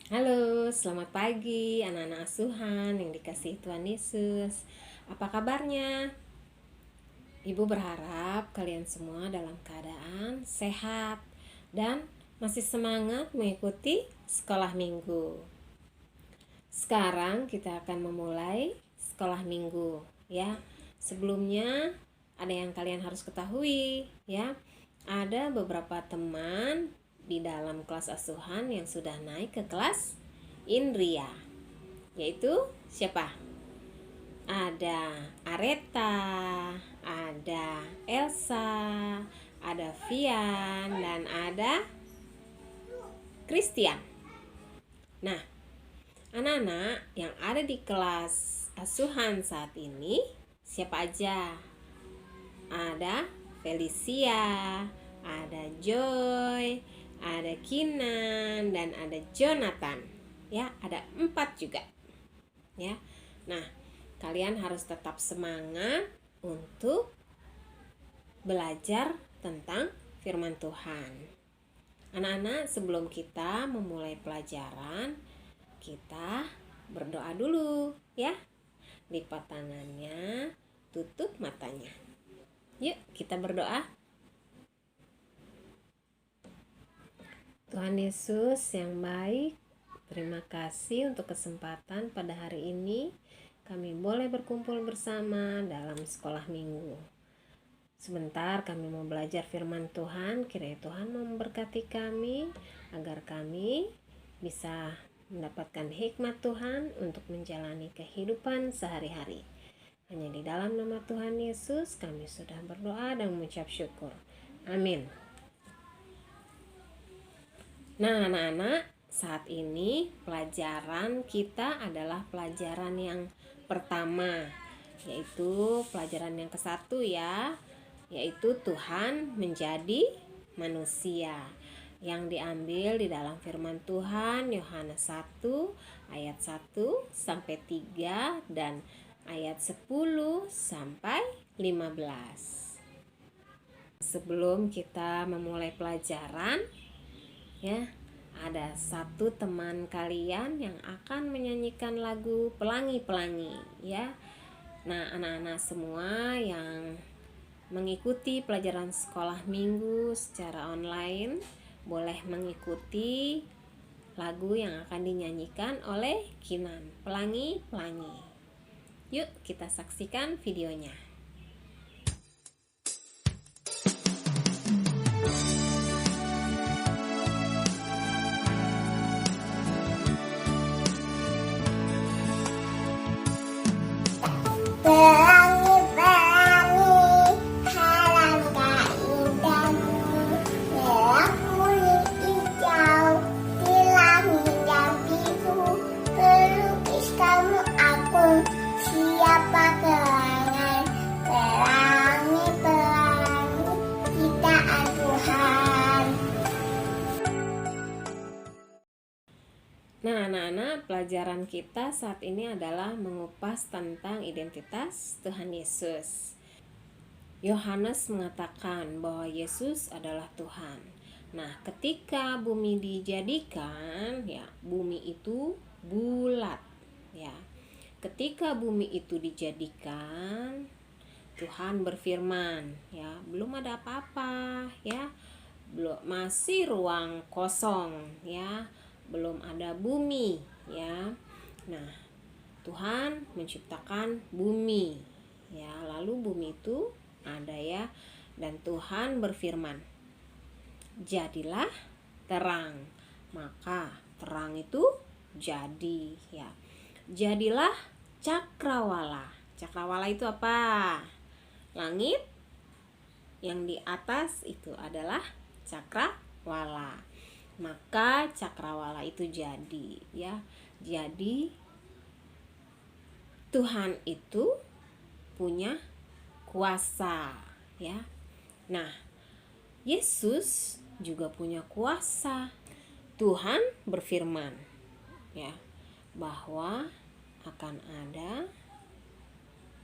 Halo, selamat pagi anak-anak asuhan yang dikasihi Tuhan Yesus. Apa kabarnya? Ibu berharap kalian semua dalam keadaan sehat dan masih semangat mengikuti sekolah minggu. Sekarang kita akan memulai sekolah minggu ya. Sebelumnya ada yang kalian harus ketahui ya. Ada beberapa teman di dalam kelas asuhan yang sudah naik ke kelas Indria. Yaitu siapa? Ada Areta, ada Elsa, ada Vian, dan ada Christian. Nah, anak-anak yang ada di kelas asuhan saat ini siapa aja? Ada Felicia, ada Joy, ada Kinan, dan ada Jonathan. Ya, ada 4 juga. Ya. Nah, kalian harus tetap semangat untuk belajar tentang firman Tuhan. Anak-anak, sebelum kita memulai pelajaran, kita berdoa dulu ya. Lipat tangannya, tutup matanya. Yuk, kita berdoa. Tuhan Yesus yang baik, terima kasih untuk kesempatan pada hari ini kami boleh berkumpul bersama dalam sekolah minggu. Sebentar kami mau belajar firman Tuhan, kiranya Tuhan memberkati kami agar kami bisa mendapatkan hikmat Tuhan untuk menjalani kehidupan sehari-hari. Hanya di dalam nama Tuhan Yesus kami sudah berdoa dan mengucap syukur. Amin. Nah, anak-anak, saat ini pelajaran kita adalah pelajaran yang pertama, yaitu pelajaran yang ke-1 ya, yaitu Tuhan menjadi manusia, yang diambil di dalam firman Tuhan Yohanes 1 ayat 1 sampai 3 dan ayat 10 sampai 15. Sebelum kita memulai pelajaran ya, ada satu teman kalian yang akan menyanyikan lagu Pelangi-Pelangi ya. Nah, anak-anak semua yang mengikuti pelajaran sekolah minggu secara online boleh mengikuti lagu yang akan dinyanyikan oleh Kinan, Pelangi-Pelangi. Yuk kita saksikan videonya. Pelangi-pelangi, alangkah indahmu, merah kuning hijau, di langit yang biru, pelukis kamu agung, siapa gerangan, pelangi-pelangi, ciptaan Tuhan. Nah, anak-anak, pelajaran kita saat ini adalah mengupas tentang identitas Tuhan Yesus. Yohanes mengatakan bahwa Yesus adalah Tuhan. Nah, ketika bumi dijadikan, ya, bumi itu bulat, ya. Ketika bumi itu dijadikan, Tuhan berfirman, ya, belum ada apa-apa, ya. Belum, masih ruang kosong, ya. Belum ada bumi ya. Nah, Tuhan menciptakan bumi ya, lalu bumi itu ada ya, dan Tuhan berfirman, jadilah terang, maka terang itu jadi ya. Jadilah cakrawala. Cakrawala itu apa? Langit yang di atas itu adalah cakrawala. Maka cakrawala itu jadi ya. Jadi Tuhan itu punya kuasa ya. Nah, Yesus juga punya kuasa. Tuhan berfirman ya, bahwa akan ada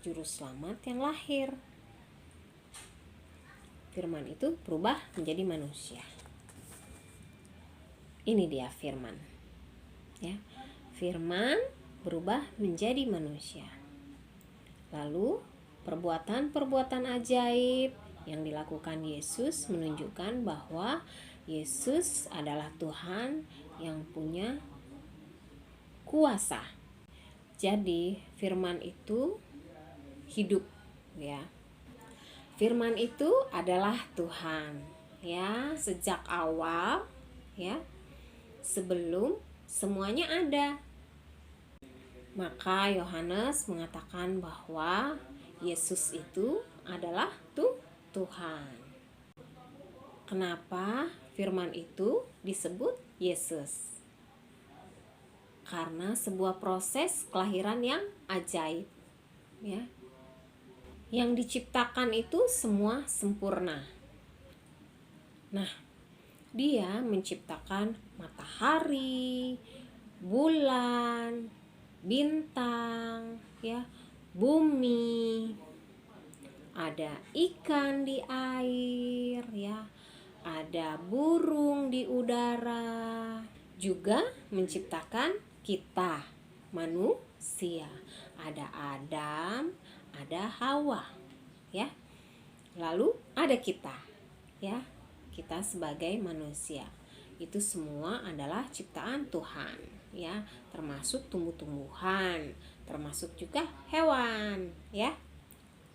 juru selamat yang lahir. Firman itu berubah menjadi manusia. Ini dia firman. Ya, firman berubah menjadi manusia. Lalu perbuatan-perbuatan ajaib yang dilakukan Yesus menunjukkan bahwa Yesus adalah Tuhan yang punya kuasa. Jadi firman itu hidup, ya. Firman itu adalah Tuhan, ya, sejak awal, ya, sebelum semuanya ada. Maka Yohanes mengatakan bahwa Yesus itu adalah Tuhan. Kenapa firman itu disebut Yesus? Karena sebuah proses kelahiran yang ajaib, ya. Yang diciptakan itu semua sempurna. Nah, Dia menciptakan matahari, bulan, bintang, ya, bumi, ada ikan di air, ya, ada burung di udara, juga menciptakan kita, manusia. Ada Adam, ada Hawa, ya. Lalu ada kita, ya. Kita sebagai manusia. Itu semua adalah ciptaan Tuhan, ya, termasuk tumbuh-tumbuhan, termasuk juga hewan, ya.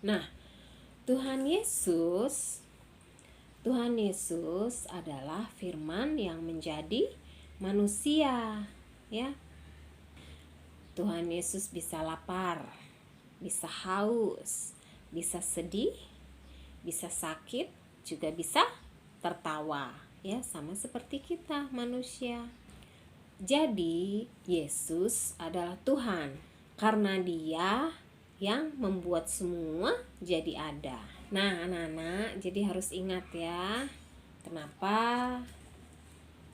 Nah, Tuhan Yesus adalah firman yang menjadi manusia, ya. Tuhan Yesus bisa lapar, bisa haus, bisa sedih, bisa sakit, juga bisa tertawa, ya, sama seperti kita manusia. Jadi Yesus adalah Tuhan karena Dia yang membuat semua jadi ada. Nah, anak-anak, jadi harus ingat ya, kenapa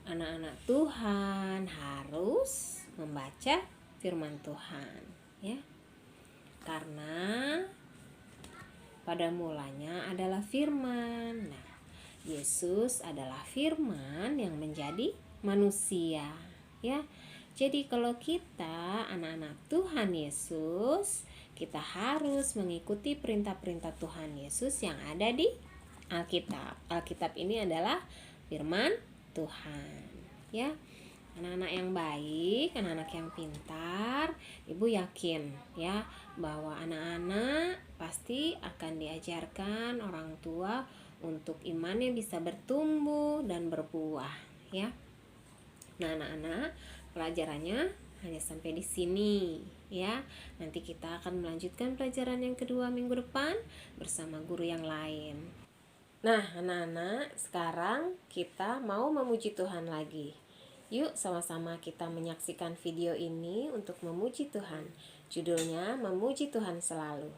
anak-anak Tuhan harus membaca firman Tuhan, ya. Karena pada mulanya adalah firman. Nah, Yesus adalah firman yang menjadi manusia, ya. Jadi kalau kita anak-anak Tuhan Yesus, kita harus mengikuti perintah-perintah Tuhan Yesus yang ada di Alkitab. Alkitab ini adalah firman Tuhan, ya. Anak-anak yang baik, anak-anak yang pintar, Ibu yakin, ya, bahwa anak-anak pasti akan diajarkan orang tua untuk imannya bisa bertumbuh dan berbuah, ya. Nah, anak-anak, pelajarannya hanya sampai di sini, ya. Nanti kita akan melanjutkan pelajaran yang kedua minggu depan bersama guru yang lain. Nah, anak-anak, sekarang kita mau memuji Tuhan lagi. Yuk sama-sama kita menyaksikan video ini untuk memuji Tuhan. Judulnya Memuji Tuhan Selalu.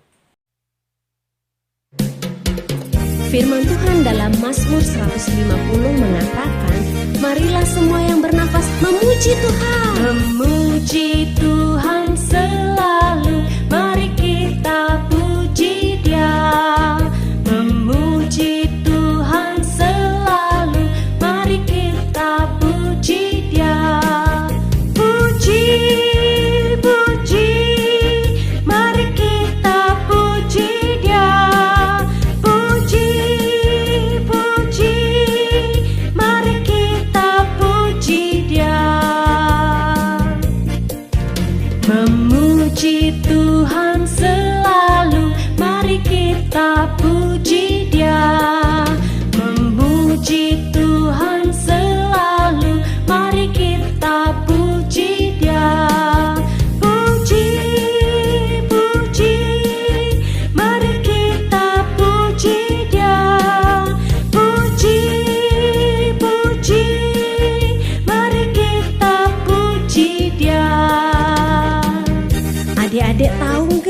Firman Tuhan dalam Mazmur 150 mengatakan, marilah semua yang bernafas memuji Tuhan. Memuji Tuhan selalu, mari kita puji Dia. Memuji Tuhan selalu, mari kita puji Dia. Puji, puji, mari kita puji Dia. Puji, puji, mari kita puji Dia. Memuji Tuhan selalu, mari kita puji Dia. Memuji Tuhan selalu, mari kita puji Dia. Puji, puji, mari kita puji Dia. Puji, puji, mari kita puji Dia. Adik-adik tahu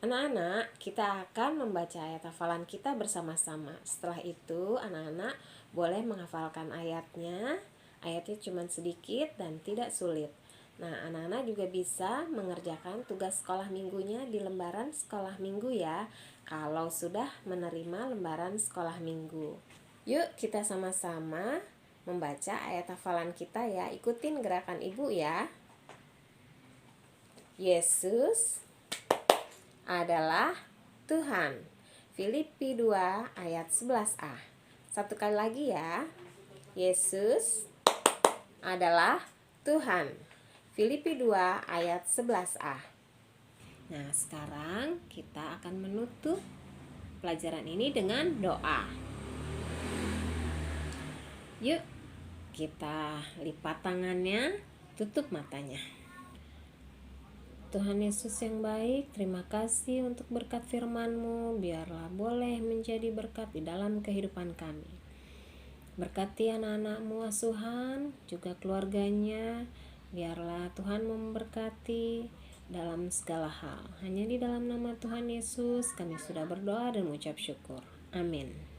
Anak-anak, kita akan membaca ayat hafalan kita bersama-sama. Setelah itu, anak-anak boleh menghafalkan ayatnya. Ayatnya cuma sedikit dan tidak sulit. Nah, anak-anak juga bisa mengerjakan tugas sekolah minggunya di lembaran sekolah minggu ya, kalau sudah menerima lembaran sekolah minggu. Yuk, kita sama-sama membaca ayat hafalan kita ya. Ikutin gerakan ibu ya. Yesus adalah Tuhan. Filipi 2 ayat 11a. Satu kali lagi ya. Yesus adalah Tuhan. Filipi 2 ayat 11a. Nah, sekarang kita akan menutup pelajaran ini dengan doa. Yuk, kita lipat tangannya, tutup matanya. Tuhan Yesus yang baik, terima kasih untuk berkat firman-Mu. Biarlah boleh menjadi berkat di dalam kehidupan kami. Berkati anak-anak-Mu asuhan, juga keluarganya. Biarlah Tuhan memberkati dalam segala hal. Hanya di dalam nama Tuhan Yesus kami sudah berdoa dan mengucap syukur. Amin.